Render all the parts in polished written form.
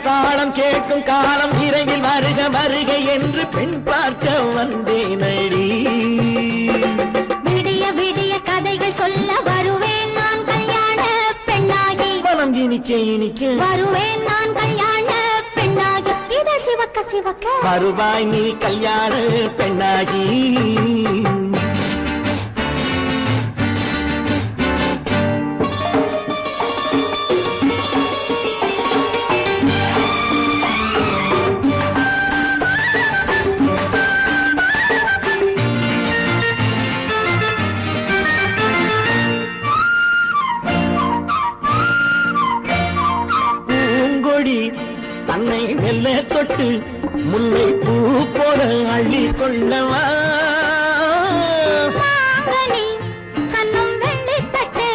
தாளம் கேட்கும் காலம் விரைவில் வருக வருக என்று பெண் பார்க்க வந்தேனடி. விடிய விடிய கதைகள் சொல்ல வருவேன் நான் கல்யாண பெண்ணாகி. மனம் இனிக்க இனிக்க வருவேன் நான் கல்யாண பெண்ணாகி. இதை சிவக்க சிவக்க வருவாய் நீ கல்யாண பெண்ணாகி. தன்னை மெல்ல தொட்டு முல்லை பூ போல அள்ளி கொள்ளவா. கண்ணும் வெள்ளி தட்டு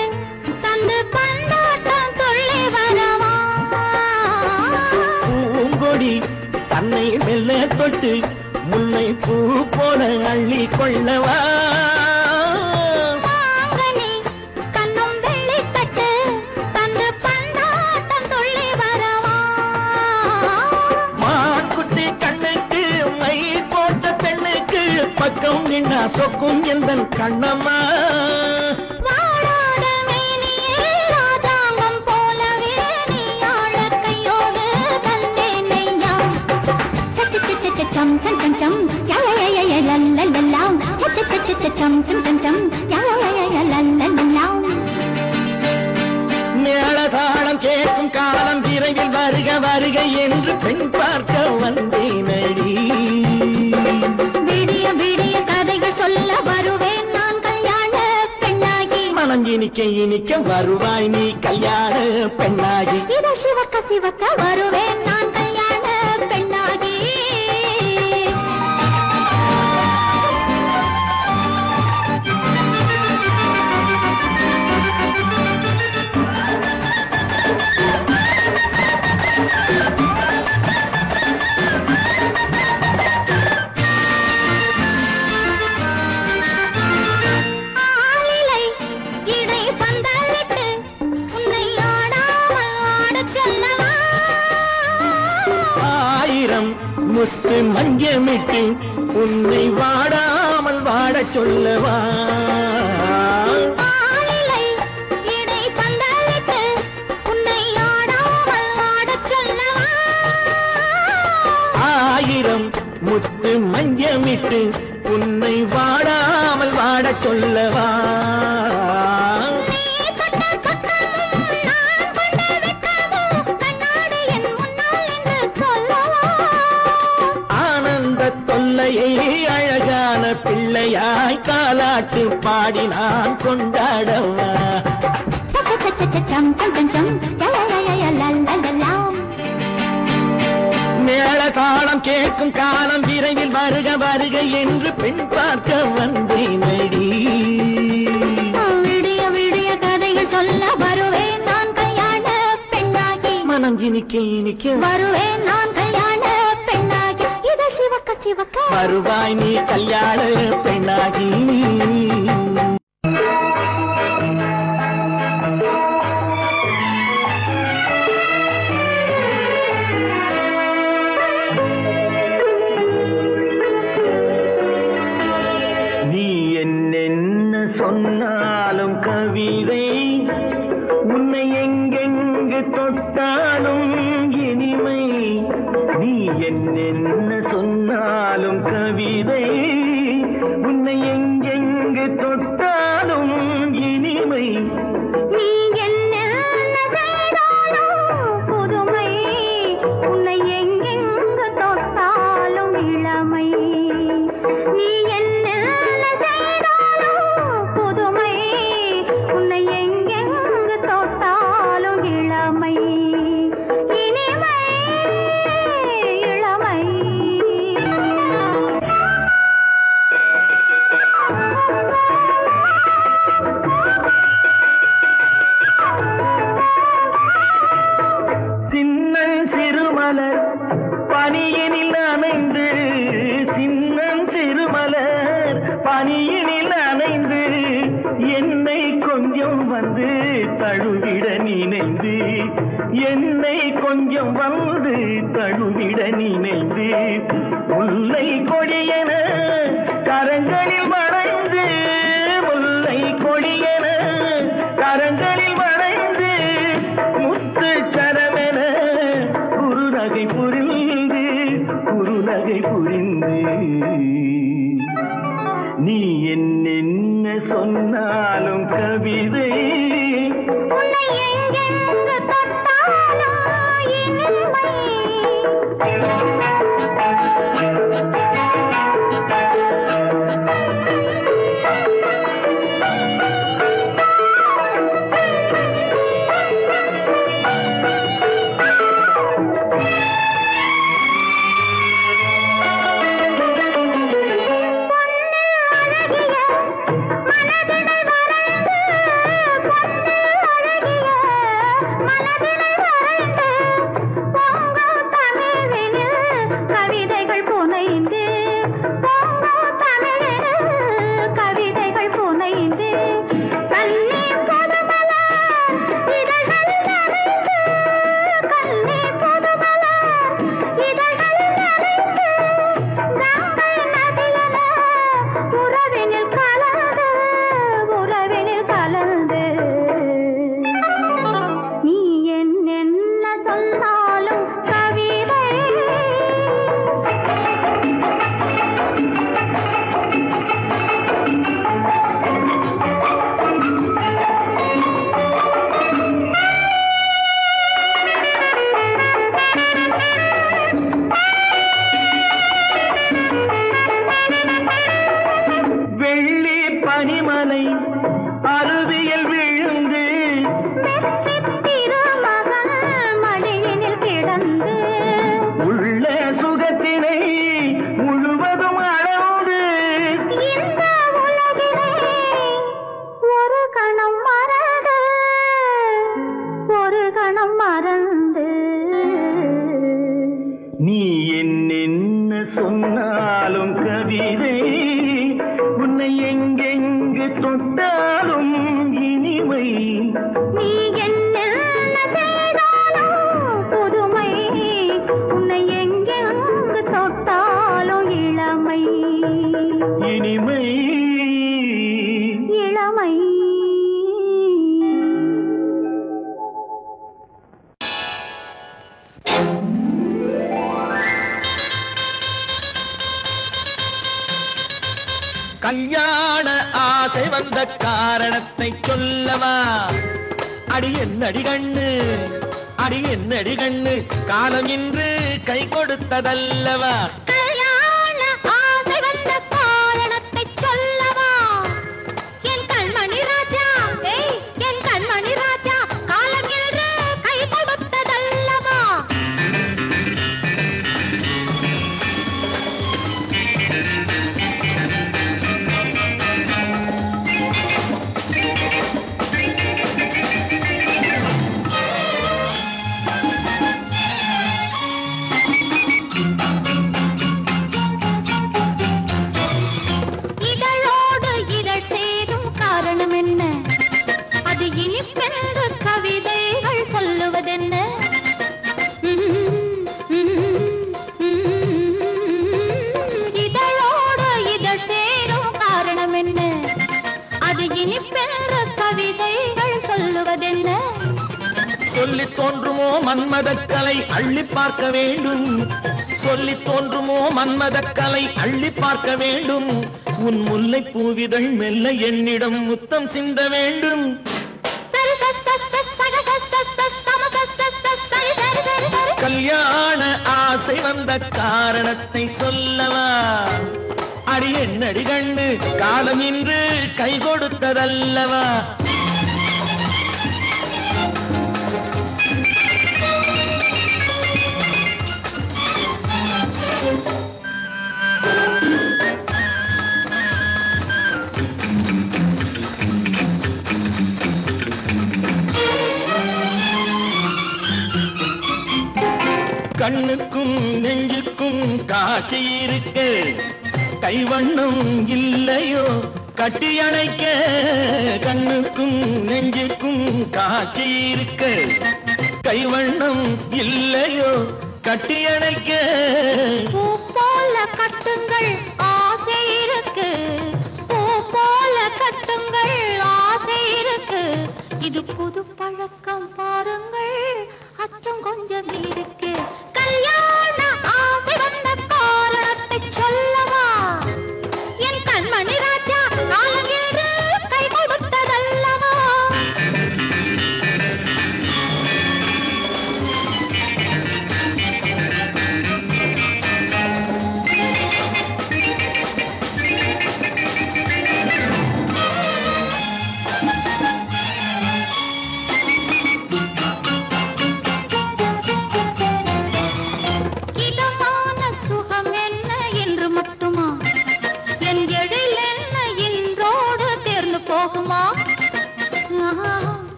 தந்து பந்தாட்டம் துள்ளி வரவா. பூங்கொடி தன்னை மெல்ல தொட்டு முல்லை பூ போல அள்ளி கொள்ளவா. பக்கம் நின்னா சொக்கும் எந்தன் கண்ணம்மா. வாழாத மேனியே ராஜாங்கம் போலவே நீ ஆள கையோடு தந்தேன் நெய்யா. சச்ச சச்ச சச்சம் சம் சம் சம் யய லல்லல்லாம். சச்ச சச்ச சச்சம் சம் சம் சம் யய லல்லல்லாம். மேளதாளம் கேட்கும் காலம் விரைவில் வருக வருக என்று பெண் பார்க்க வந்தேனடி. விடிய விடிய கதைகள் சொல்ல வருவேன் நான் கல்யாண பெண்ணாகி. மனம் இனிக்க இனிக்க வருவாய் நீ கல்யாண பெண்ணாகி. இதை சிவக்க சிவக்க வருவேன் நான் கல்யாண பெண்ணாகி. முத்து மஞ்சமிட்டு உன்னை வாடாமல் வாட சொல்லவா. ஆயிரம் முத்து மஞ்சமிட்டு உன்னை வாடாமல் வாட சொல்லவா. அழகான பிள்ளையாய் காலாட்டு பாடி நான் கொண்டாடவா. மேளதாளம் கேட்கும் காலம் விரைவில் வருக வருக என்று பெண் பார்க்க வந்தேனடி. விடிய விடிய கதைகள் சொல்ல வருவேன் நான் கல்யாண பெண்ணாகி. மனம் இனிக்க இனிக்க வருவேன் நான் கல்யாண பெண்ணாகி. இதை சிவக்க சிவக்க வருவாய் நீ கல்யாண பெண்ணாகி. நீ என்னென்ன சொன்னாலும் கவிதை உன்னை எங்கெங்கு தொட்டாலும் இனிமை. நீ என்னென்ன சொன்னாலும் கவிதை உன்னை எங்கெங்கு தொட்டாலும் இனிமை. நீ என்ன செய்தாலும் புதுமை உன்னை எங்கெங்கு தொட்டாலும் இளமை. நீ என்ன செய்தாலும் புதுமை உன்னை எங்கெங்கு தொட்டாலும் இளமை. இனிமை இளமை. சின்னன் சிறுமலர் பனியினில் அணைந்து சின்னன் சிறுமலர் பனியினில் அணைந்து என்னை கொஞ்சம் கொஞ்சம் வந்து தழுவிட நினைந்து என்னை கொஞ்சம் வந்து தழுவிட நினைந்து முல்லை கொடியென கரங்களில் வளைந்து முல்லை கொடியென கரங்களில் வளைந்து முத்து சரமென குறுநகை புரிந்து நீ என்ன சொன்னாலும் கவிதை கல்யாண ஆசை வந்த காரணத்தை சொல்லவா? அடி என்னடி கண்ணு, அடி என்னடி கண்ணு, காலம் இன்று கை கொடுத்ததல்லவா? கல்யாண ஆசை வந்த காரணத்தை சொல்லவா? என் கண்மணி ராஜா, என் கண்மணி ராஜா, காலம் இன்று கை கொடுத்ததல்லவா? சொல்லி தோன்றுமோ மன்மதக்கலை அள்ளி பார்க்க வேண்டும், சொல்லி தோன்றுமோ மன்மதக்கலை அள்ளி பார்க்க வேண்டும். உன் முல்லை பூவிதழ் மெல்ல என்னிடம் முத்தம் சிந்த வேண்டும். கல்யாண ஆசை வந்த காரணத்தை சொல்லவா? அடி என்னடி கண்ணு, காலம் இன்று கை கொடுத்ததல்லவா? கண்ணுக்கும் நெஞ்சுக்கும் காட்சி இருக்கு, கைவண்ணம் இல்லையோ கட்டி அணைக்க கண்ணுக்கும் நெஞ்சுக்கும் காட்சி இருக்க கைவண்ணம் இல்லையோ கட்டி அணைக்க பூ போல கட்டுங்கள் ஆசை இருக்கு பூ போல கட்டுங்கள் ஆசை இருக்கு இது புது பழக்கம் பாருங்கள் அச்சம் கொஞ்சம் இருக்கு கல்யாண ஆசை வந்த காரணத்தை சொல்லவா என் கண்மணி ராஜா நாளேடு கை கொடுத்ததல்லவா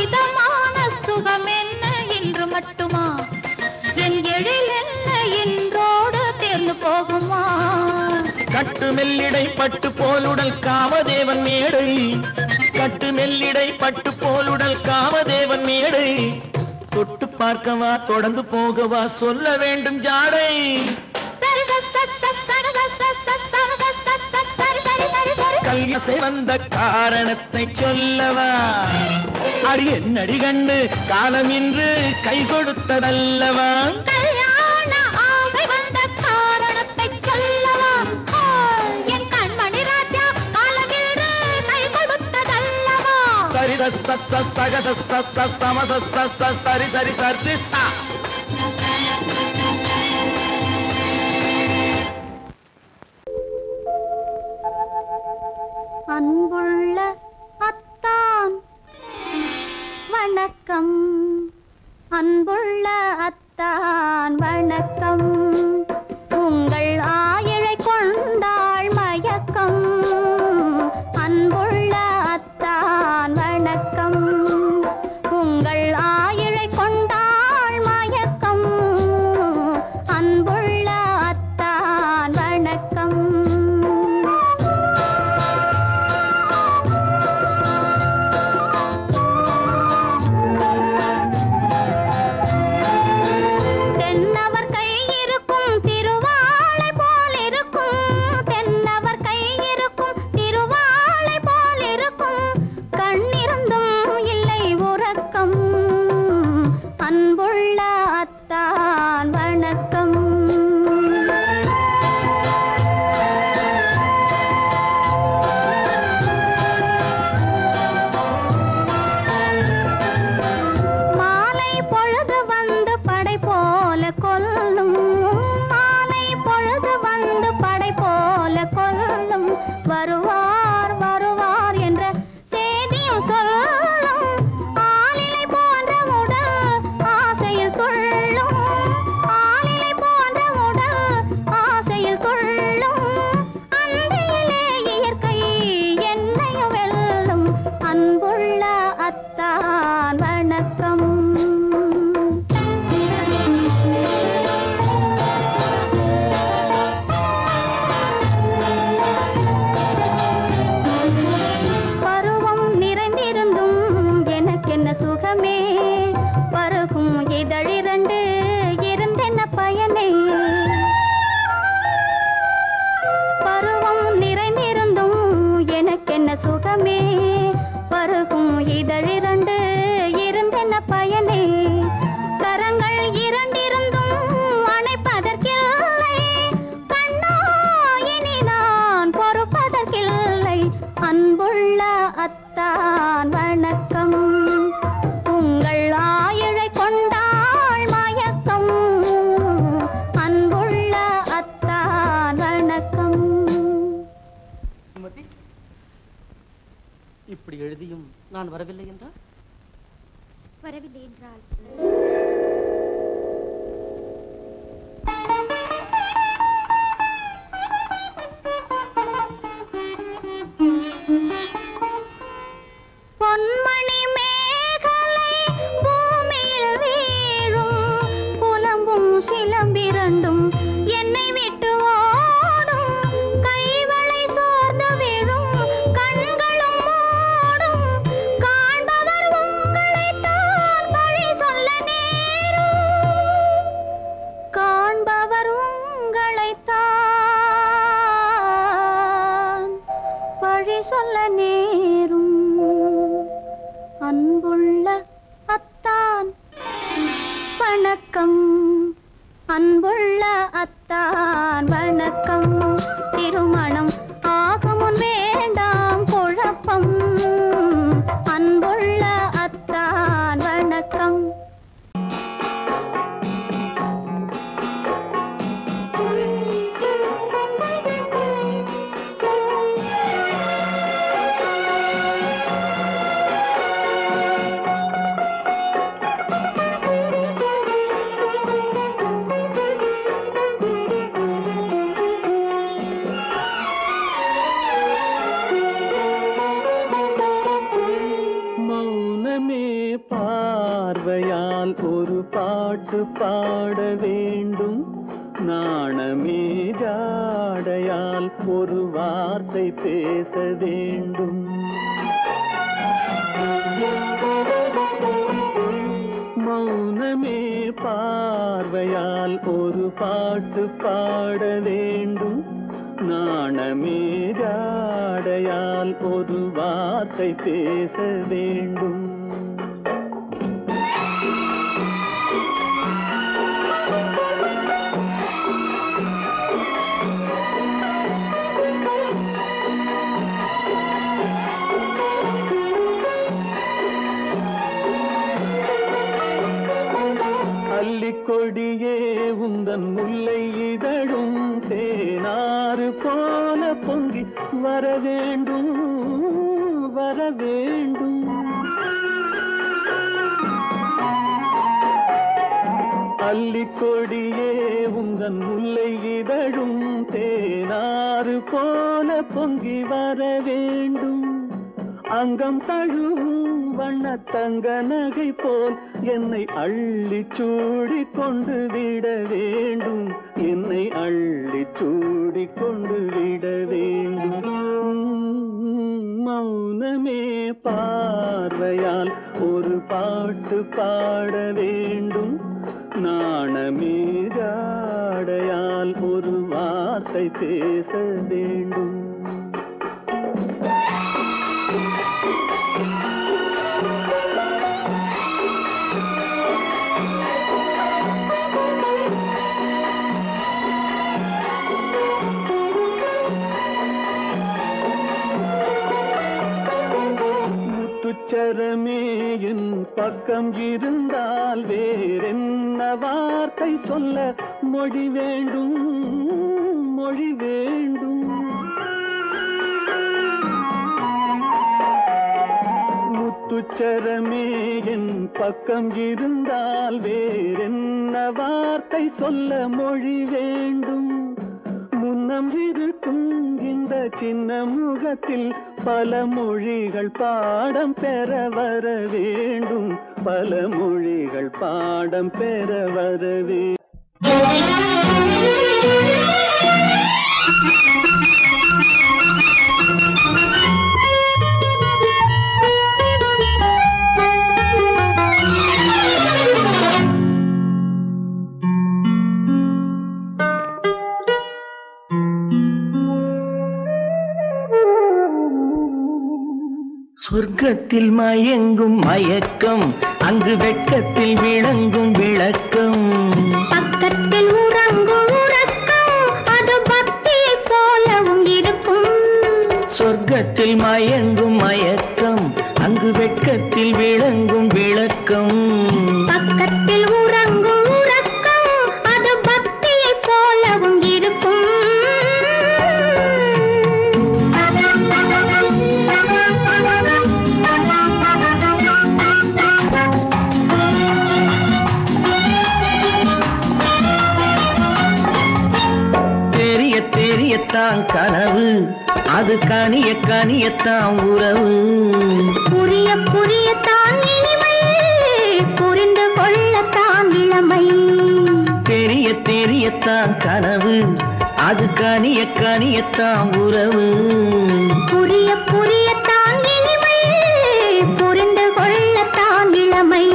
இதமான சுகம் என்ன என்று மட்டுமா என் எழில் என்ன என்றோடு தேர்ந்து போகுமா கட்டு மெல்லிடை பட்டு போலுடல் காமதேவன் மேடை கட்டு மெல்லிடை பட்டு போலுடல் காமதேவன் மேடை தொட்டு பார்க்கவா தொடர்ந்து போகவா சொல்ல வேண்டும் ஜாடை கல்யாசை வந்த காரணத்தை சொல்லவா அடி என்னடி கண்டு காலம் இன்று கை கொடுத்ததல்லவா கல்யாண ஆசை வந்த காரணத்தை சொல்லவா என் கண்மணி ராஜா காலம் இன்று கை கொடுத்ததல்லவா சரி சகச சமச சரி சரி சரி அன்புள்ள அத்தான் வணக்கம் அன்புள்ள அத்தான் வணக்கம் உங்கள் ஆயிழை கொண்டாள் மயக்கம் அன்புள்ள அத்தான் வணக்கம் உங்கள் ஆயிழை கொண்டாள் மயக்கம் அன்புள்ள அத்தான் வணக்கம் வருவார் வருவார் என்ற செய்தியும் சொல்லும் ஆளிலை போன்ற உடல் ஆசையில் துள்ளும் ஆளிலை போன்ற உடல் ஆசையில் துள்ளும் அன்பிலே இயற்கை என்னையும் வெல்லும் அன்புள்ள அத்தான் வணக்கம் சுகமே பருகும் இதழிரண்டு இருந்தென்ன பயனே பருவம் நிறைந்திருந்தும் எனக்கென்ன சுகமே பருகும் இதழிரண்டு இருந்தென்ன பயனே கரங்கள் இரண்டிருந்தும் அணைப்பதற்கில்லை கண்ணா இனி நான் பொறுப்பதற்கில்லை அன்புள்ள அத்தான் வணக்கம் உங்கள் ஆயிழை கொண்டாள் மயக்கம் அன்புள்ள அத்தான் வணக்கம் இப்படி எழுதியும் நான் வரவில்லை என்றால் வரவில்லை என்றால் பொன்மணி மேகலை பூமியில் வீழும் புலம்பும் சிலம்பிரண்டும் என்னை விட்டு ஓடும் வணக்கம் அன்புள்ள அத்தான் வணக்கம் திருமணம் ஆகமுன் வேண்டாம் குழப்பம் அன்புள்ள அத்தான் வணக்கம் பார்வையால் ஒரு பாட்டு பாட வேண்டும் நாணமே ஜாடையால் ஒரு வார்த்தை பேச வேண்டும் மௌனமே பார்வையால் ஒரு பாட்டு பாட வேண்டும் நாணமே ஜாடையால் ஒரு வார்த்தை பேச வேண்டும் கொடியே உந்தன் முல்லை இதழும் தேனாறு போல பொங்கி வர வேண்டும் வர வேண்டும் அல்லிக்கொடியே உந்தன் முல்லை இதழும் தேனாறு போல பொங்கி வர வேண்டும் அங்கம் தழுவும் வண்ணத்தங்க நகை போல் என்னை அள்ளி சூடி கொண்டு விட வேண்டும் என்னை அள்ளி சூடி கொண்டு விட வேண்டும் மௌனமே பார்வையால் ஒரு பாட்டு பாட வேண்டும் நாணமே ஜாடையால் ஒரு வார்த்தை பேச வேண்டும் முத்துச்சரமே என் பக்கம் இருந்தால் வேறென்ன வார்த்தை சொல்ல மொழி வேண்டும் மொழி வேண்டும் முத்துச்சரமே என் பக்கம் இருந்தால் வேறென்ன வார்த்தை சொல்ல மொழி வேண்டும் முன்னம் இருக்கும் இந்த சின்ன முகத்தில் பல மொழிகள் பாடம் பெற வர வேண்டும் பல மொழிகள் பாடம் பெற வர வேண்டும் சொர்க்கத்தில் மயங்கும் மயக்கம் அங்கு வெட்கத்தில் விளங்கும் விளக்கம் பக்கத்தில் உறங்கும் உறக்கம் அது பக்தியை போலவும் இருக்கும் சொர்க்கத்தில் மயங்கும் மயக்கம் அங்கு வெட்கத்தில் விளங்கும் விளக்கம் பக்கத்தில் உறங்கும் உறக்கம் அது பக்தியை போலவும் இருக்கும் தெரியத்தான் கனவு அது கனிய கனியத்தான் உறவு புரிய புரியத்தான் இனிமை புரிந்து கொள்ளத்தான் இளமை தெரியத்தான் கனவு அது கனிய கனியத்தான் உறவு புரிய புரியத்தான் இனிமை புரிந்து கொள்ளத்தான் இளமை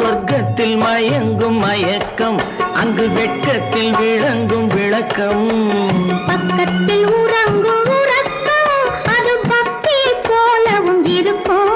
சொர்க்கத்தில் மயங்கும் மயக்கம், அங்கு வெட்கத்தில் விளங்கும் விளக்கம். பக்கத்தில் உறங்கும் உறக்கம், அது பக்தி போலவும் இருக்கும்.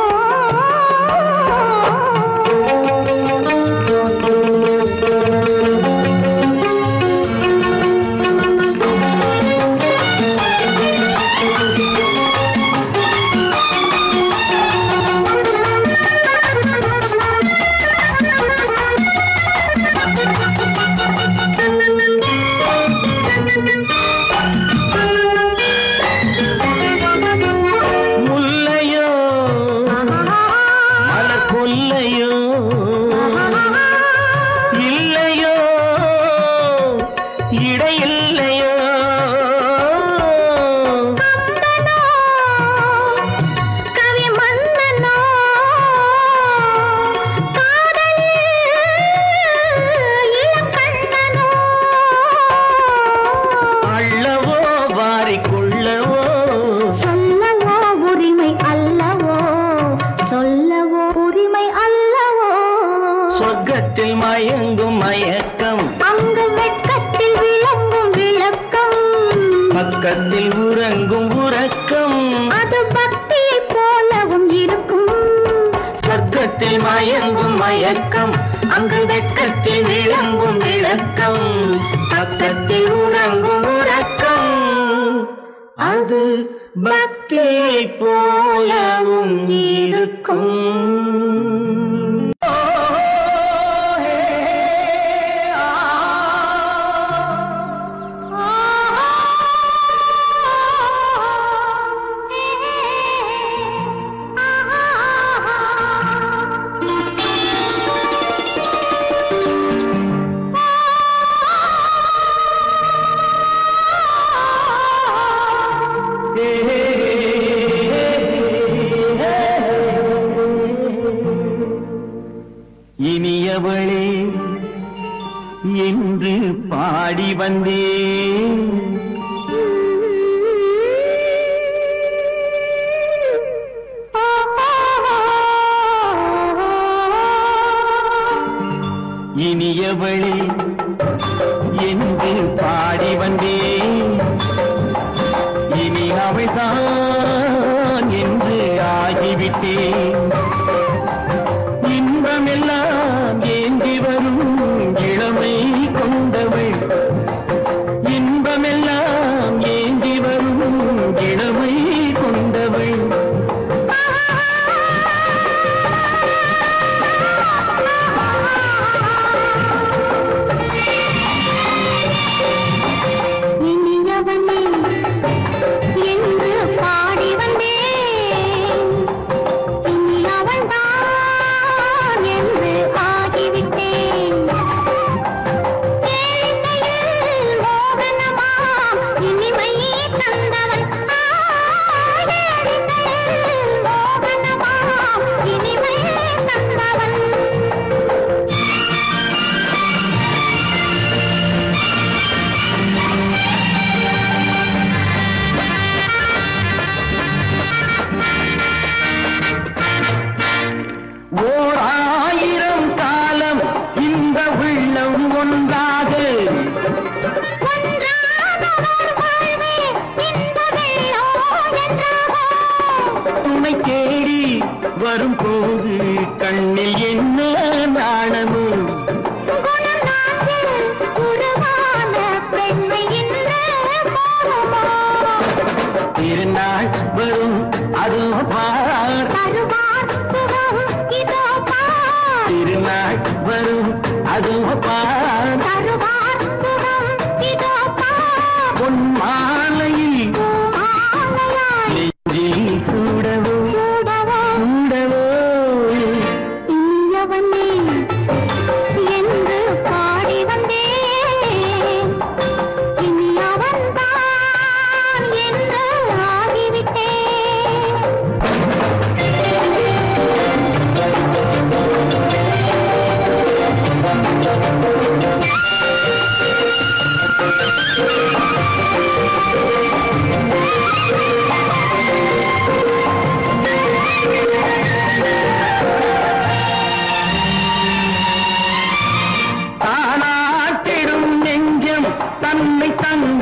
சொர்க்கத்தில் மயங்கும் மயக்கம், அங்கு வெட்கத்தில் விளங்கும் விளக்கம். பக்கத்தில் உறங்கும் உறக்கம், அது பக்தி போலவும் இருக்கும். சொர்க்கத்தில் மயங்கும் மயக்கம், அங்கு வெட்கத்தில் விளங்கும் விளக்கம். பக்கத்தில் உறங்கும் உறக்கம், அது பக்தி போலவும் இருக்கும். இனியவளே என்று பாடி வந்தேன், இனியவளே என்று பாடி வந்தேன். இனி அவள்தான் என்று ஆகிவிட்டேன். இன்பமெல்லாம் ஏந்தி வரும் இளமை கொண்டவள், இன்பமெல்லாம் ஏந்தி வரும் இளமை கொண்டவள். இனியவனே என்று பாடி வந்தேன், இனி அவள்தான் என்று ஆகிவிட்டேன். கேளிக்கையில் மோகனமாம் இனிமை தந்தவன், கேளிக்கையில் மோகனமாம் இனிமை தந்தவன். ஓர் ஆயிரம் காலம் இந்த உள்ளம் ஒன்றாக, உன்னை தேடி வரும்போது கண்ணில் என்ன நாணமும். திருநாள் வரும் அதோ பார், திருநாள் வரும் அதோ பார். பொன் மாலையில் நெஞ்சில் சூடவோ சூடவோ. என்று பாடி வந்தேன், இனி அவன்தான் என்று ஆகிவிட்டேன்.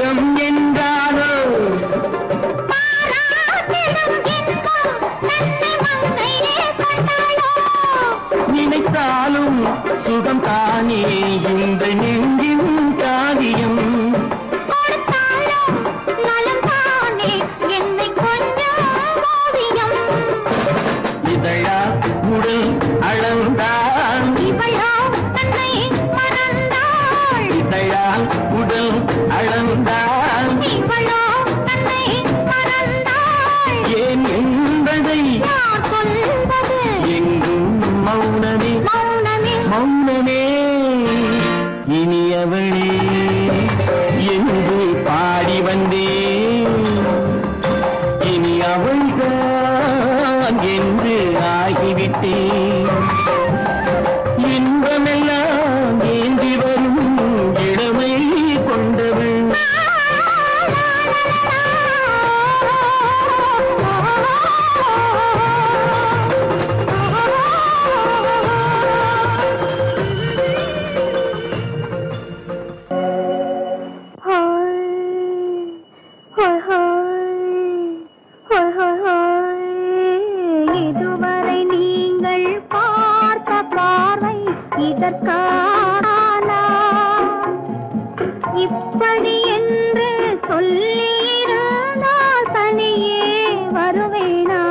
சுகம் என்றாலோ நினைத்தாலும் சுகம் தானே இந்த நெஞ்சின் காவியம் இதழா உடல் அளந்தாள் இதழால் உடல் அளந்தாள் ஏன் என்பதை எங்கும் மௌனமே மௌனமே இனியவளே என்று பாடி வந்தேன் இனி அவள்தான் என்று ஆகிவிட்டேன் இன்பமெல்லாம் ஏந்தி வரும் இளமை கொண்டவள் இதுவரை நீங்கள் பார்த்த பார்வை இதற்கான இப்படி என்று சொல்லியிருந்தால் தனியே வருவேனா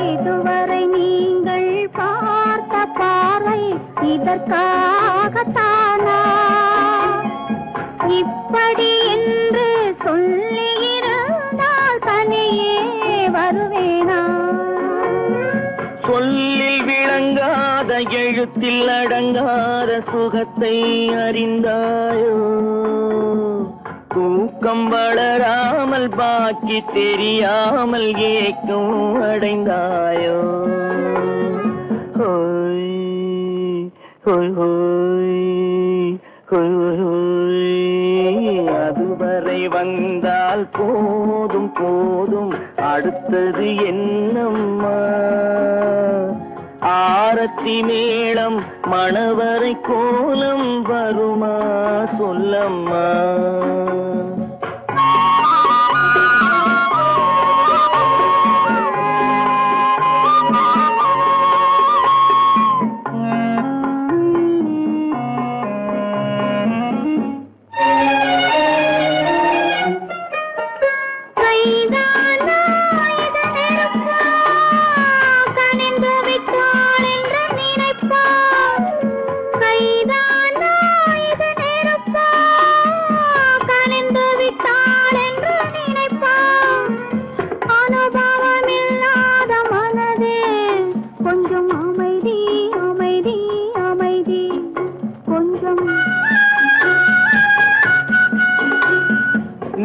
இதுவரை நீங்கள் பார்த்த பார்வை இதற்காகத்தானா இப்படி என்று சொல்லியிருந்தால் தனியே வருவேனா சொல்லில் விளங்காத எழுத்தில் அடங்காத சுகத்தை அறிந்தாயோ தூக்கம் வளராமல் பாக்கி தெரியாமல் ஏக்கம் அடைந்தாயோ ஹோய் ஹோய் ஹோய் ஹோய் ஹோய் அதுவரை வந்தால் போதும் போதும் அடுத்தது என்னம்மா ஆரத்தி மேளம் மணவரை கோலம் வருமா சொல்லம்மா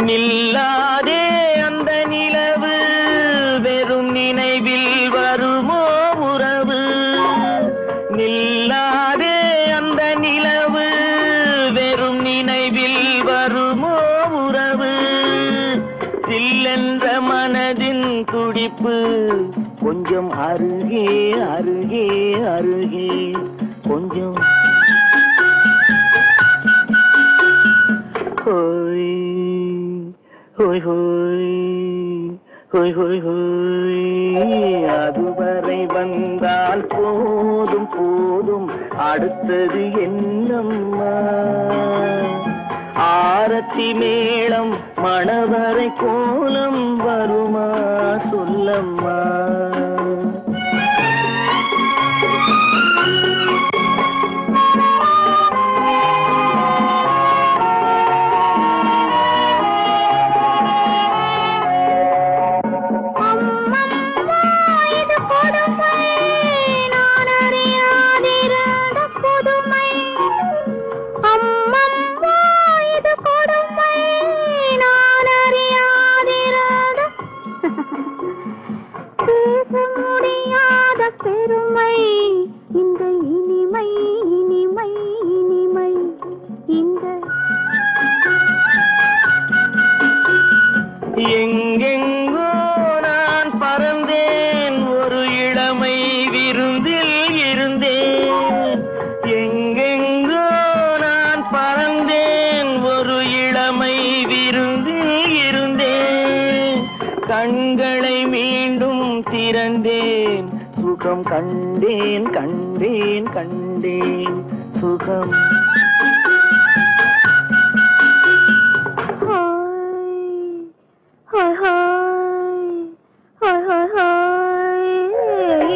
நில்லாதே அந்த நிலவு வெறும் நினைவில் வருமோ உறவு நில்லாதே அந்த நிலவு வெறும் நினைவில் வருமோ உறவு சில்லென்ற மனதின் துடிப்பு கொஞ்சம் அருகே அருகே அருகே கொஞ்சம் ஹோய் ஹோய் ஹோய் ஹோய் ஹோய் ஹோய் அதுவரை வந்தால் போதும் போதும் அடுத்தது என்னம்மா ஆரத்தி மேளம் மணவரை கோலம் வருமா சொல்லம்மா எங்கெங்கோ கண்களை மீண்டும் திறந்தேன் சுகம் கண்டேன் கண்டேன் கண்டேன் சுகம்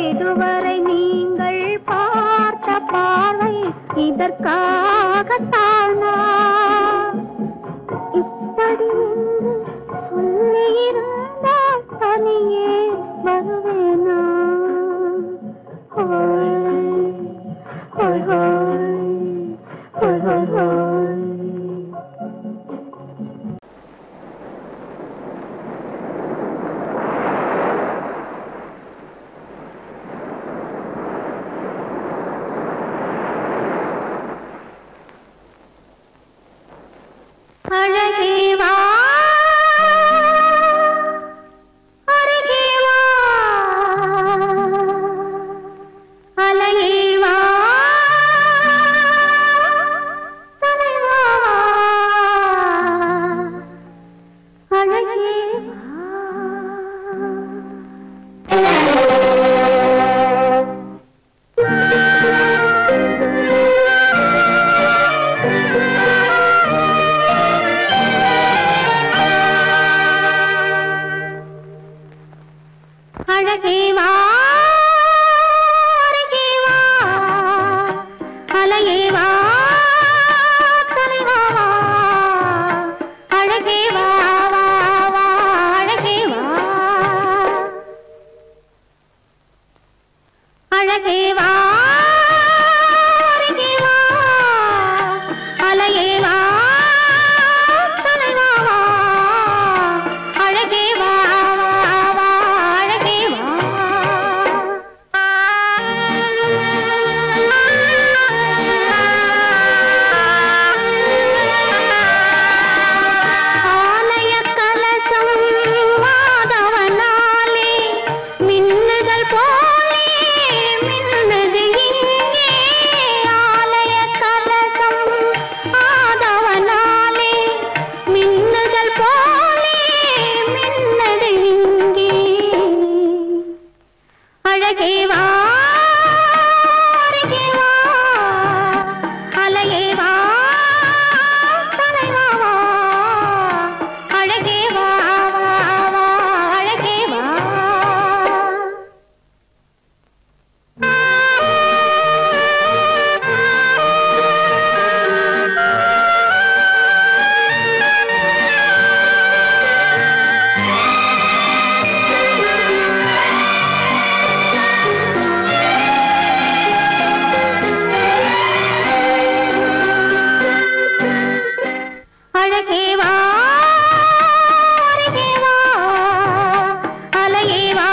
இதுவரை நீங்கள் பார்த்த பார்வை இதற்காகத்தானா இப்படி சொல்லியிருந்தால் தனியே வருவேனா அழகேவா அருகேவா அலையேவா தலைவா அழகேவா அழகேவா அருகேவா அலையேவா தலைவா அழகேவா அழகேவா அழகேவா அருகேவா அலையேவா தலைவா அழகேவா அழகேவா அருகேவா அலையேவா தலைவா அழகேவா அழகேவா அழகேவா அருகேவா அலையேவா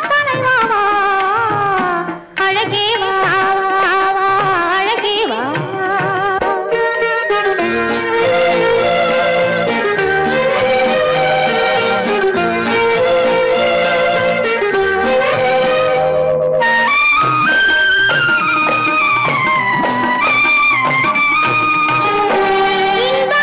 தலைவா அழகேவா அழகேவா இன்ப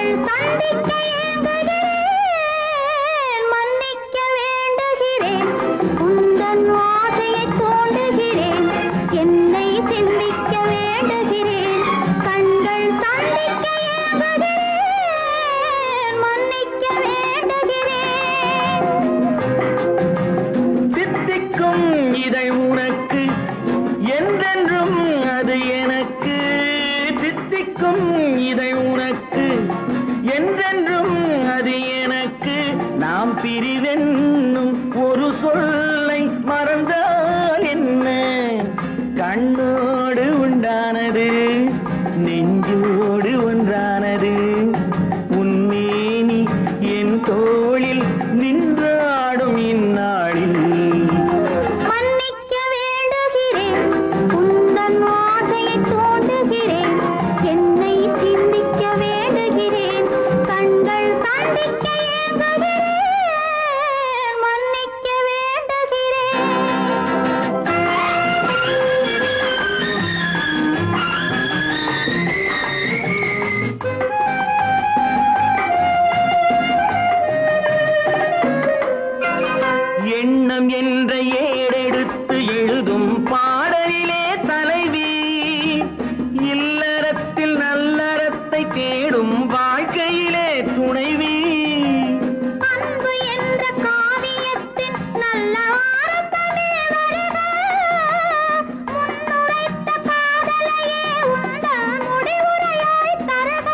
கண்கள் சந்திக்க ஏங்குகிறேன் மன்னிக்க வேண்டுகிறேன் உந்தன் ஆசையை தோண்டுகிறேன் என்னை சிந்திக்க வேண்டுகிறேன் கண்கள் சந்திக்க ஏங்குகிறேன் மன்னிக்க வேண்டுகிறேன் சித்திக்கும் இதை உனக்கு என்றென்றும் அது எனக்கு சித்திக்கும் இதை உனக்கு என்றென்றும் அது எனக்கு நாம் பிரிவென்னும் ஒரு சொல்லை மறந்தால் என்ன கண்ணோடு உண்டானது நெஞ்சோடு ஒன்றானது உன்னேனி என் தோளில் நின்றாடும் இந்நாளில் மன்னிக்க வேண்டுகிறேன் உந்தன் ஆசையை தோண்டுகிறேன் என்னை சிந்திக்க வேண்டுகிறேன் கண்கள் சந்திக்க ஏங்குகிறேன் மன்னிக்க வேண்டுகிறேன் எண்ணம் என்ற ஏடெடுத்து எழுதும் பாடலிலே தலைவி இல்லறத்தில் நல்லறத்தை தேடும் வாழ்க்கையிலே துணைவி அன்பு என்ற காவியத்தின் நல்ல வார்த்தையே வருக முன்னுரைத்த காதலையே உந்தன் முடிவுரையாய் தருக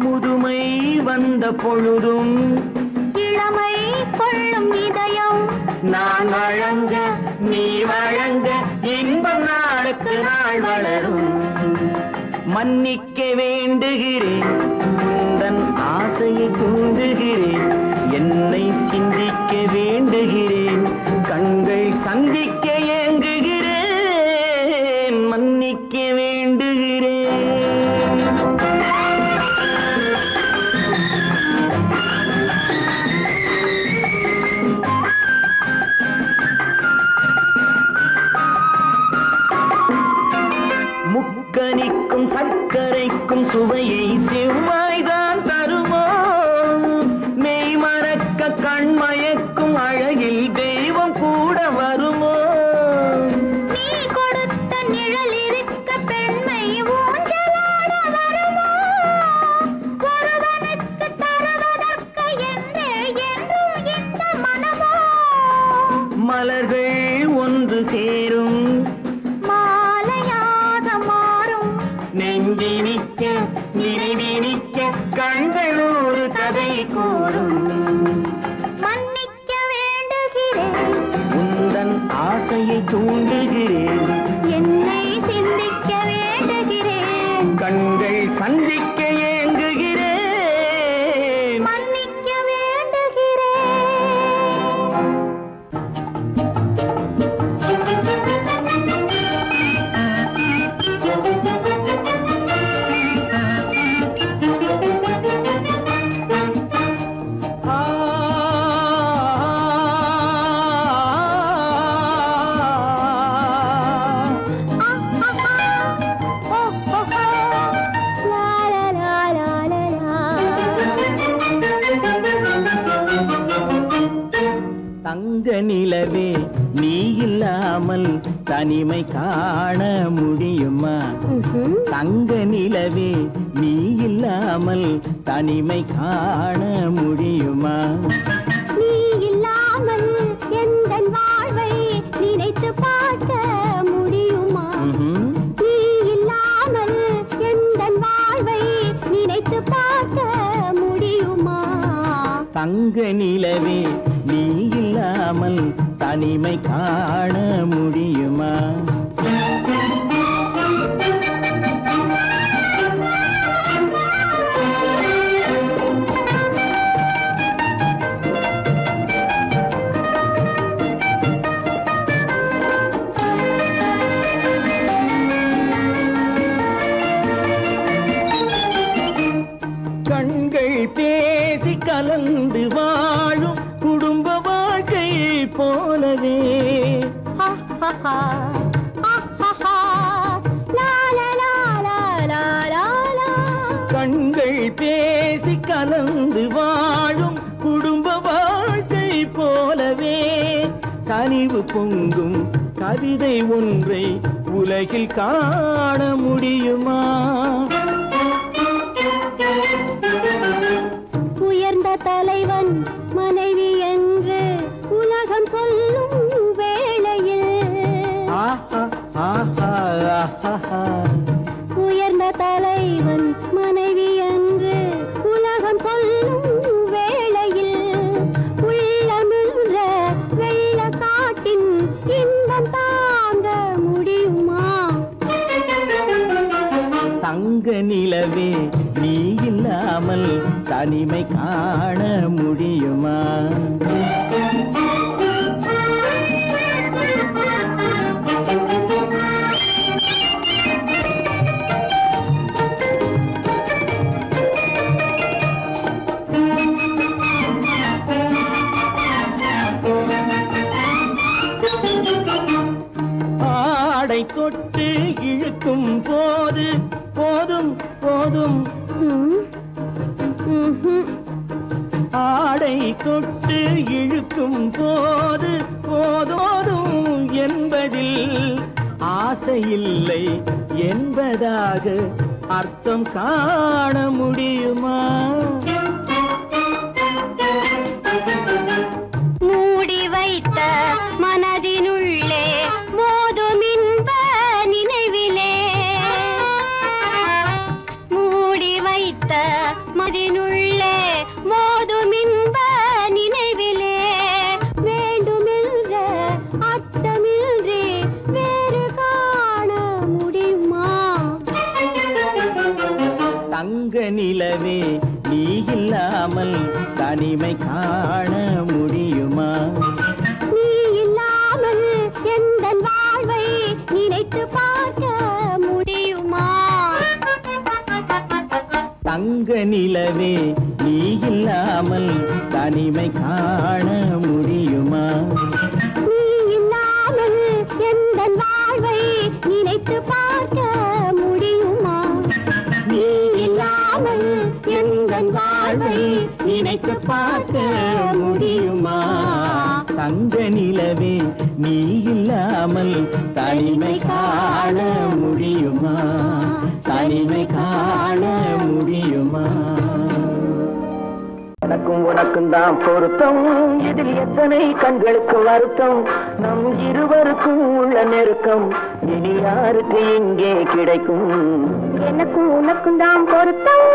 முதுமை வந்த பொழுதும் இளமை கொள்ளும் இதயம் நான் வழங்க நீ வழங்க இன்பம் நாளுக்கு நாள் வளரும் மன்னிக்க வேண்டுகிறேன் உந்தன் ஆசையை தூண்டுகிறேன் என்னை சிந்திக்க வேண்டுகிறேன் கண்கள் சந்திக்க ஏங்குகிறேன் மன்னிக்க வேண்டுகிறேன் முக்கனிக்கும் சர்க்கரைக்கும் சுவையை செவ்வாய்தான் தருமோ மெய் மறக்க கண்மயக்கும் அழகில் தெய்வம் கூட வருமோ நீ கொடுத்த நிழல் இருக்க பெண்மை ஊஞ்சலாட வருமோ ஒருவனுக்கு தருவதற்கு என்றே என்றும் இந்த மனமோ மலர்கள் ஒன்று சேரும் மாலையாக மாறும் நெஞ்சினிக்க நினைவினிக்க கண்கள் ஒரு கதை கூறும் மன்னிக்க வேண்டுகிறேன் உந்தன் ஆசையை தூண்டுகிறேன் என்னை சிந்திக்க வேண்டுகிறேன் கண்கள் சந்திக்க ஏங்குகிறேன் மன்னிக்க வேண்டுகிறேன் தங்க நிலவே நீ இல்லாமல் தனிமை காண முடியுமா தங்க நிலவே நீ இல்லாமல் தனிமை காண முடியுமா நீ இல்லாமல் எந்தன் வாழ்வை நினைத்து பார்க்க முடியுமா நீ இல்லாமல் எந்தன் வாழ்வை நினைத்து பார்க்க முடியுமா தங்க நிலவே நீ இல்லாமல் தனிமை காண முடியுமா கண்கள் பேசி கலந்து வாழும் குடும்ப வாழ்க்கை போலவே கண்கள் கண்கள் பேசி கலந்து வாழும் குடும்ப வாழ்க்கை போலவே கனிவு பொங்கும் கவிதை ஒன்றை உலகில் காண முடியுமா? உயர்ந்த தலைவன் மனைவி என்று உலகம் சொல்லும் வேளையில் உயர்ந்த தலைவன் மனைவி என்று உலகம் சொல்லும் வேளையில் உள்ளமிழ்ற வெள்ள காட்டின் இன்பம் தாங்க முடியுமா? தங்க நிலவே நீ இல்லாமல் தனிமை காண முடியுமா? ஆடை தொட்டு இழுக்கும் போது போதும் போதும் ஆடை தொட்டு இழுக்கும் போது போதும் என்பதில் ஆசையில்லை என்பதாக அர்த்தம் காண முடியுமா? மூடி வைத்த மனதினுள்ளே மோதும் இன்ப நினைவிலே மூடி வைத்த மனதினுள்ளே மோதும் இன்ப நினைவிலே வேண்டுமென்ற அச்சமின்றி வேறு காண முடியுமா? தங்க நிலவே நீ இல்லாமல் தனிமை காண முடியுமா? நீ இல்லாமல் எந்தன் வாழ்வை நினைத்து பார்க்க முடியுமா? தங்க நிலவே நீ இல்லாமல் தனிமை காண முடியுமா? நீ இல்லாமல் எந்தன் வாழ்வை நினைத்து பார்க்க முடியுமா? நீ இல்லாமல் எந்தன் வாழ்வை நினைத்து பார்க்க முடியுமா? தங்க நிலவே நீ இல்லாமல் தனிமை காண முடியுமா? தனிமை காண முடியுமா? எனக்கும் உனக்கும் தான் பொருத்தம், இதில் எத்தனை கண்களுக்கு வருத்தம், நம் இருவருக்கும் உள்ள நெருக்கம் இனி யாருக்கு இங்கே கிடைக்கும்? எனக்கும் உனக்கும் தான் பொருத்தம்.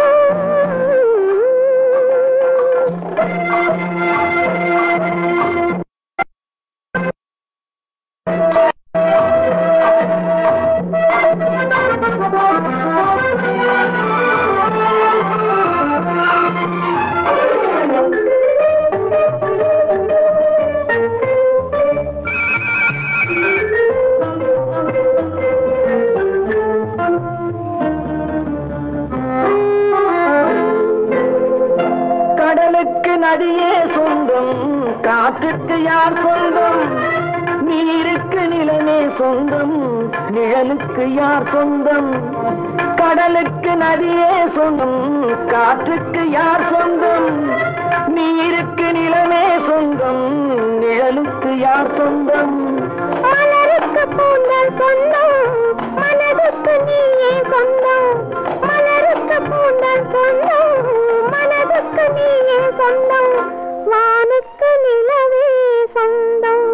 நதியே சொந்தம், காற்றுக்கு யார் சொந்தம், நீருக்கு நிலமே சொந்தம், நிழலுக்கு யார் சொந்தம்? கடலுக்கு நதியே சொந்தம், காற்றுக்கு யார் சொந்தம், நீருக்கு நிலமே சொந்தம், நிழலுக்கு யார் சொந்தம்? மலருக்கு பூந்தல் சொந்தம், மனதுக்கு நீயே சொந்தம், மலருக்கு பூந்தல் சொந்தம், மனதுக்கு நீயே சொந்தம், வானுக்கு நிலவே சொந்தம்,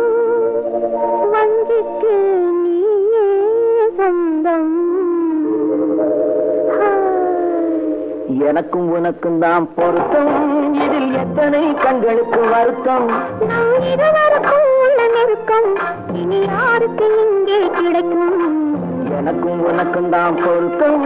வஞ்சிக்கு நீயே சொந்தம். எனக்கும் உனக்கும் தான் பொருத்தம், இதில் எத்தனை கண்களுக்கு வருத்தம், நம் இருவருக்கும் உள்ள நெருக்கம் இனி யாருக்கு இங்கே கிடைக்கும்? எனக்கும் உனக்கும் தான் பொருத்தம்.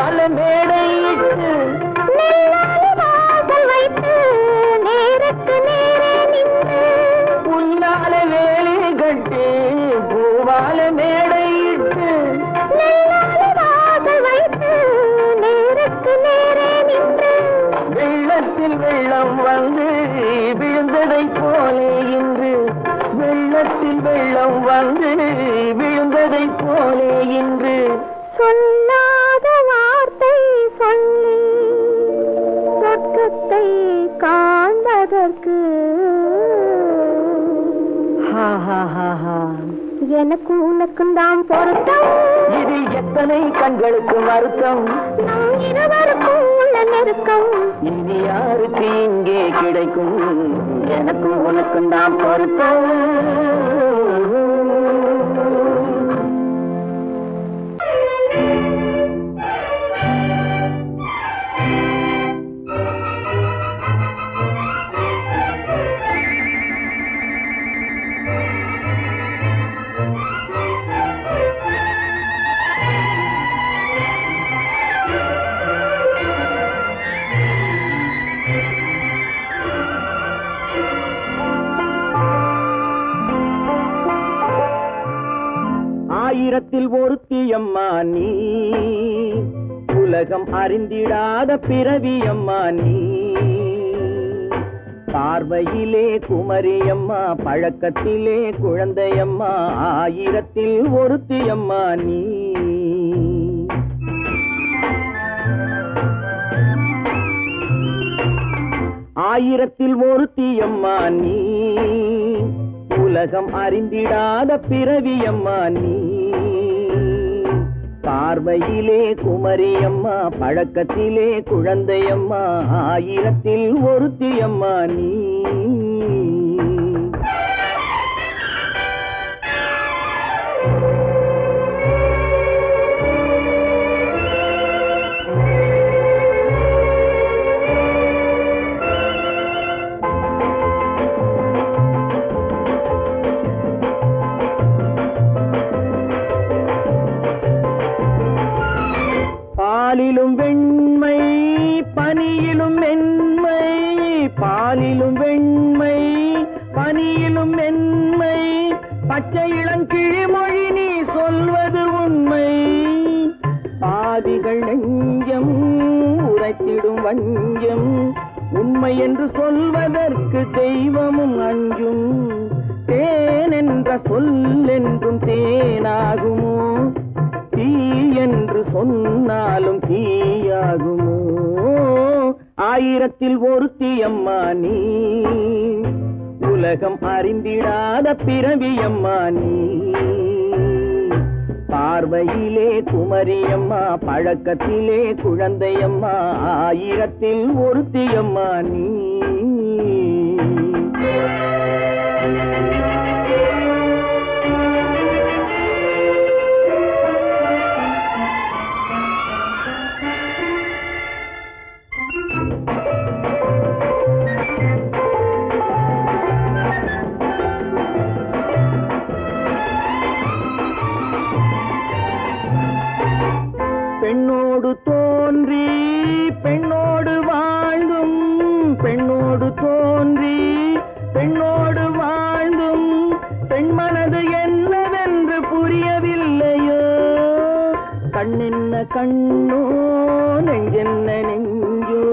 பூவால மேடையிட்டு வைத்து நேருக்கு நேரே நின்று உன்னால வேலை கட்டி பூவால மேடையிட்டு வைத்து நேருக்கு நேரே நின்று வெள்ளத்தில் வெள்ளம் வந்து விழுந்ததை போலே இன்று வெள்ளத்தில் வெள்ளம் வந்து விழுந்ததை போலே இன்று சொல்லாத வார்த்தை சொல்லி சொர்க்கத்தை காண்பதற்கு எனக்கு உனக்கும் தான் பொருத்தம் இதில் எத்தனை கண்களுக்கு வருத்தம் நம் இருவருக்கும் உள்ள நெருக்கம் இனி யாருக்கு இங்கே கிடைக்கும் எனக்கு உனக்கும் தான் பொருத்தம் ஆயிரத்தில் ஒருத்தியம்மா நீ உலகம் அறிந்திடாத பிறவியம்மா நீ பார்வையிலே குமரியம்மா பழக்கத்திலே குழந்தையம்மா ஆயிரத்தில் ஒருத்தியம்மா நீ ஆயிரத்தில் ஒருத்தியம்மா நீ உலகம் அறிந்திடாத பிறவியம்மா நீ பார்வையிலே குமரியம்மா பழக்கத்திலே குழந்தையம்மா ஆயிரத்தில் ஒருத்தியம்மா நீ பாலிலும் வெண்மை பனியிலும் மென்மை பாலிலும் வெண்மை பனியிலும் மென்மை பச்சை இளங்கிழிமொழி நீ சொல்வது உண்மை பாதிகள் நெஞ்சம் உரைத்திடும் வஞ்சம் உண்மை என்று சொல்வதற்கு தெய்வமும் அஞ்சும் தேன் என்ற சொல் என்றும் தேனாகுமோ தீ என்று சொன்னாலும் தீயாகுமோ ஆயிரத்தில் ஒருத்தியம்மா நீ உலகம் அறிந்திடாத பிறவியம்மா நீ பார்வையிலே குமரியம்மா பழக்கத்திலே குழந்தையம்மா ஆயிரத்தில் ஒருத்தியம்மா நீ பெண்ணோடு தோன்றி பெண்ணோடு வாழ்ந்தும் பெண்ணோடு தோன்றி பெண்ணோடு வாழ்ந்தும் பெண் மனது என்னவென்று புரியவில்லையோ கண்ணென்ன கண்ணோ நெஞ்சென்ன நெஞ்சோ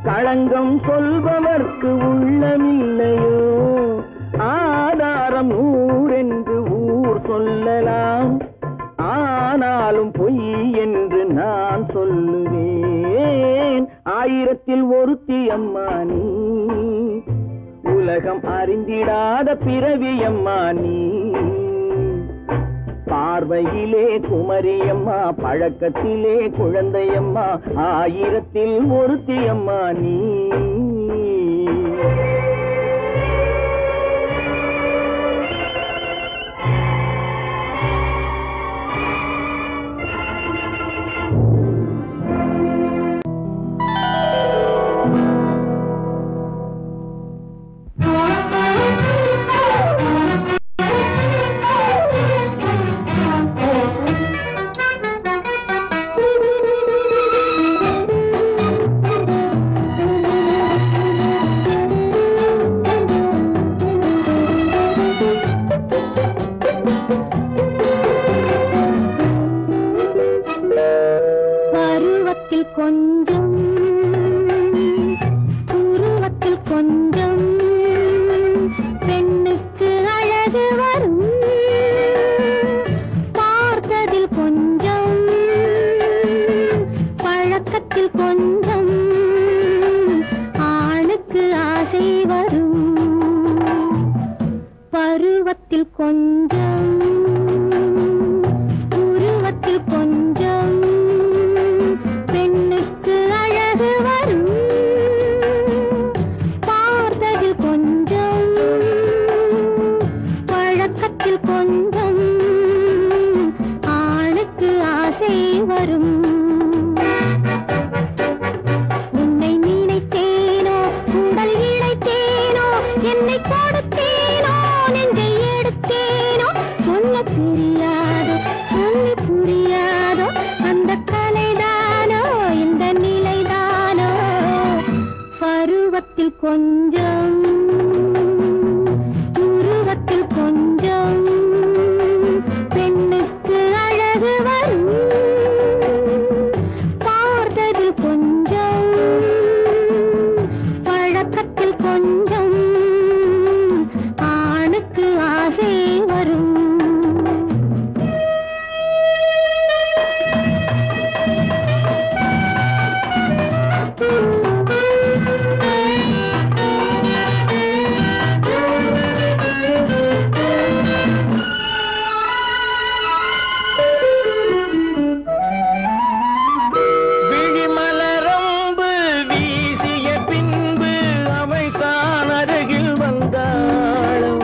களங்கம் சொல்பவர்க்கு உள்ளமில்லையோ ஆதாரம் ஊரென்று ஊர் சொல்லலாம் ஆனாலும் பொய் என்று நான் சொல்லுவேன் ஆயிரத்தில் ஒருத்தியம்மா நீ உலகம் அறிந்திடாத பிறவியம்மா நீ பார்வையிலே குமரியம்மா பழக்கத்திலே குழந்தையம்மா ஆயிரத்தில் ஒருத்தியம்மா நீ உருவத்தில் கொஞ்சம் உருவத்தில் கொஞ்சம் பெண்ணுக்கு அழகு வரும் பார்த்ததில் கொஞ்சம் பழக்கத்தில் கொஞ்சம் ஆணுக்கு ஆசை வரும் பருவத்தில் கொஞ்சம் உருவத்தில் கொஞ்சம் பெண்ணுக்கு அழகு வரும் பார்த்ததில் கொஞ்சம் பழக்கத்தில் கொஞ்சம் ஆணுக்கு ஆசை வரும் உன்னை நினைத்தேனோ உடல் இழைத்தேனோ என்னை கொடுத்தேனோ நெஞ்சை எடுத்தேனோ சொல்ல தெரியாதோ சொல்லி புரியாதோ அந்த கலைதானோ இந்த நிலைதானோ பருவத்தில் கொஞ்சம் உருவத்தில் கொஞ்சம் பெண்ணுக்கு அழகு வரும் பார்த்ததில் கொஞ்சம் பழக்கத்தில் கொஞ்சம் ஆணுக்கு ஆசை வரும் விழிமலரம்பு வீசிய பின்பு அவள் தான் அருகில் வந்தாளும்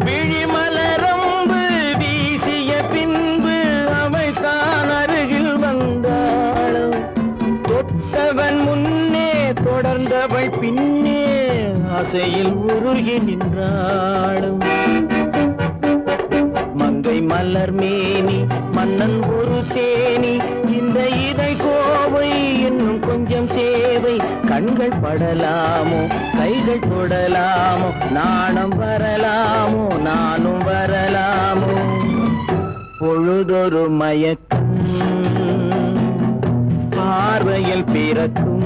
விழிமலரம்பு வீசிய பின்பு அவள் தான் அருகில் வந்தாளும் தொட்டவன் முன்னே தொடர்ந்தவள் பின்னே ஆசையில் உருகி நின்றாளும் மங்கை மலர் மேனி மன்னன் ஒரு தேனி இந்த இதை கோவை இன்னும் கொஞ்சம் தேவை கண்கள் படலாமோ கைகள் தொடலாமோ நாணம் வரலாமோ நானும் வரலாமோ பொழுதொரு மயக்கம் பார்வையில் பிறக்கும்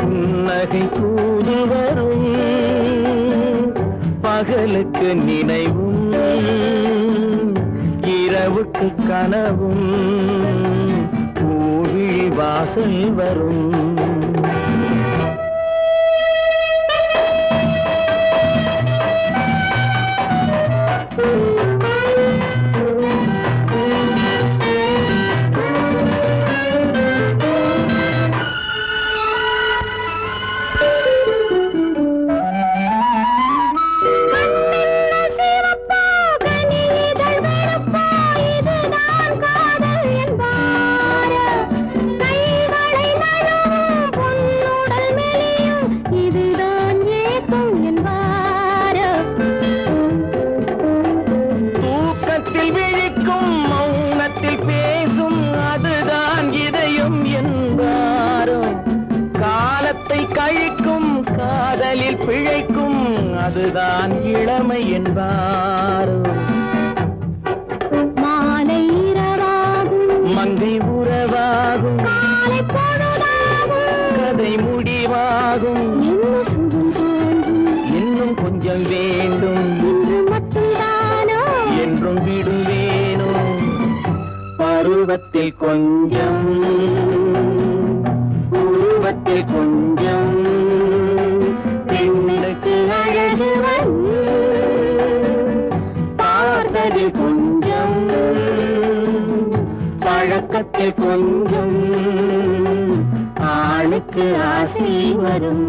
புன்னகை தூது வரும் பகலுக்கு நினைவும் இரவுக்கு கனவும் பூவிழி வாசல் வரும் காதலில் பிழைக்கும் அதுதான் இளமை என்பாரோ மாலை இரவாகும் மங்கை உறவாகும் காலை பொழுதாகும் கதை முடிவாகும் இன்னும் சுகம் தோன்றும் இன்னும் கொஞ்சம் வேண்டும் இன்று மட்டும்தானோ என்றும் விடுவேனோ பருவத்தில் கொஞ்சம் உருவத்தில் கொஞ்சம் பெண்ணுக்கு அழகு வரும் பார்த்ததில் கொஞ்சம் பழக்கத்தில் கொஞ்சம் ஆணுக்கு ஆசை வரும்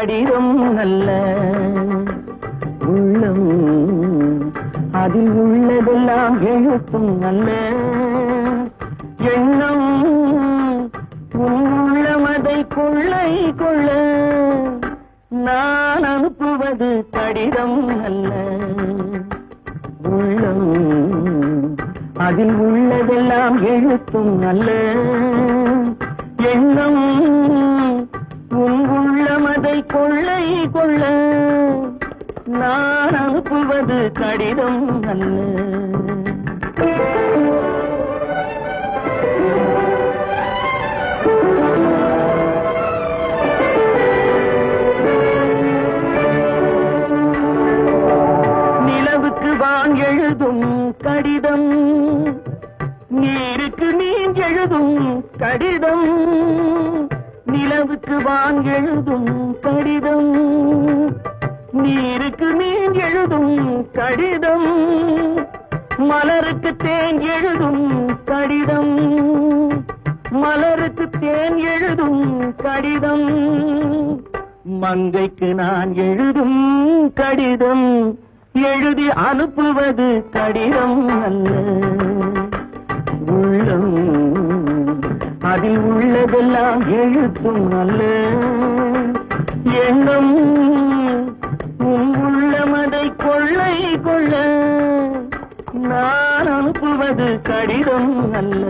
கடிதம் அல்ல உள்ளம் அதில் உள்ளதெல்லாம் எழுத்தும் அல்ல எண்ணம் உள்ளமதை கொள்ளை கொள்ள நான் அனுப்புவது கடிதம் அல்ல உள்ளம் அதில் உள்ளதெல்லாம் எழுத்தும் அல்ல எண்ணம் உள்ளமதை கொள்ளை கொள்ள நான் அனுப்புவது கடிதம் அல்ல நிலவுக்கு வான் எழுதும் கடிதம் நீருக்கு நீர் எழுதும் கடிதம் நிலவுக்கு வான் எழுதும் கடிதம் நீருக்கு நீர் எழுதும் கடிதம் மலருக்கு தேன் எழுதும் கடிதம் மலருக்கு தேன் எழுதும் கடிதம் மங்கைக்கு நான் எழுதும் கடிதம் எழுதி அனுப்புவது கடிதம் அல்ல உள்ளம் அதில் உள்ளதெல்லாம் எழுத்தும் அல்ல எண்ணம் உள்ளமதை கொள்ளை கொள்ள நான் அனுப்புவது கடிதம் அல்ல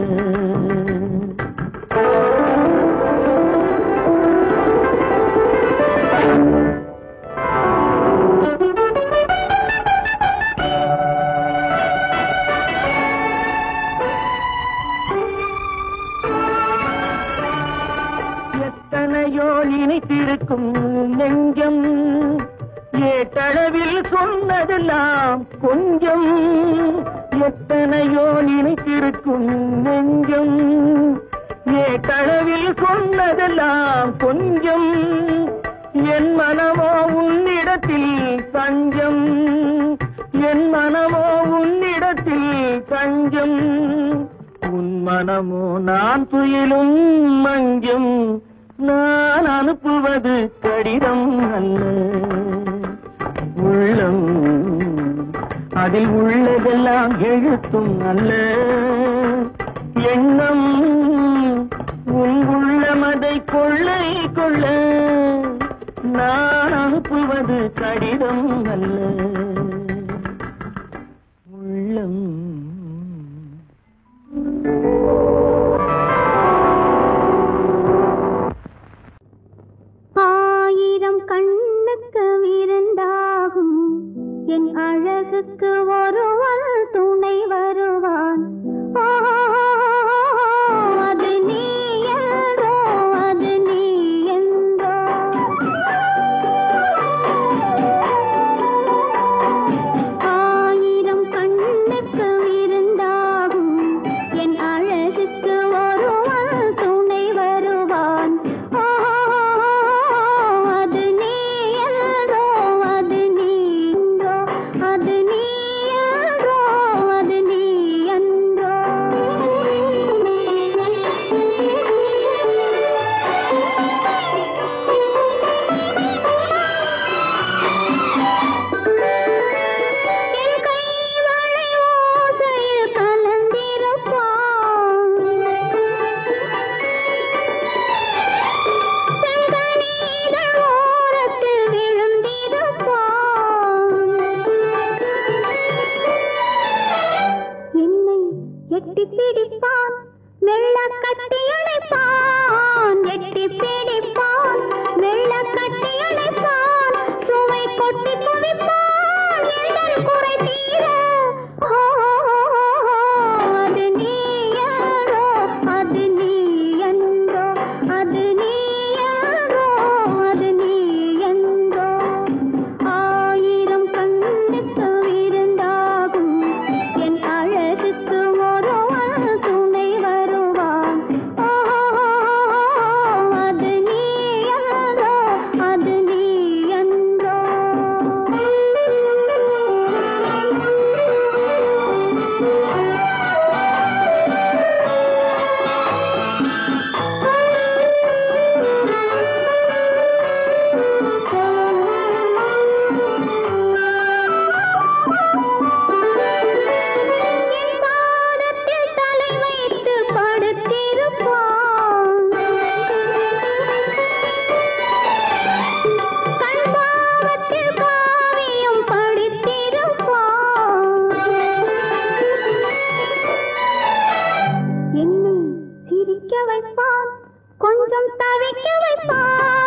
எத்தனையோ இணைத்திருக்கும் நெஞ்சம் ஏட்டளவில் சொன்னதெல்லாம் கொஞ்சம் எத்தனையோ நினைத்திருக்கும் நெஞ்சம் ஏட்டளவில் சொன்னதெல்லாம் கொஞ்சம் என் மனமோ உன்னிடத்தில் தஞ்சம் என் மனமோ உன்னிடத்தில் தஞ்சம் உன் மனமோ நான் துயிலும் மஞ்சம் நான் அனுப்புவது கடிதம் அல்ல உள்ளம் அதில் உள்ளதெல்லாம் எழுத்தும் அல்ல எண்ணம் உள்ளமதை கொள்ளை கொள்ள நான் அனுப்புவது கடிதம் அல்ல உள்ளம் ஆயிரம் கண்ணுக்கு விருந்தாகும் என் அழகுக்கு ஒருவன் துணை வருவான் அது நீ என்றோ அது நீ என்றோ ஆயிரம் கண்ணுக்கு விருந்தாகும் என் அழகுக்கு ஒருவன் துணை வருவான் அது நீ என்றோ அது நீ என்றோ அது நீ என்றோ அது நீ என்றோ என் கைவளை ஓசையில் கலந்திருப்பான் செங்கனீதழ் ஓரத்தில் விழுந்திருப்பான் என்னை எட்டி பிடிப்பான் மெல்ல கட்டி அணைப்பான் எட்டி பிடிப்பான் மெல்ல கட்டி அணைப்பான் சுவை கொட்டி குவிப்பான் எந்தன் குறை தீர அது நீ என்றோ அது நீ என்றோ அது நீ என்றோ அது நீ என்றோ ஆயிரம் கண்ணுக்கு விருந்தாகும் என் அழகுக்கு ஒருவன் துணை வருவான் கொஞ்சம் தவிக்க வைப்பான்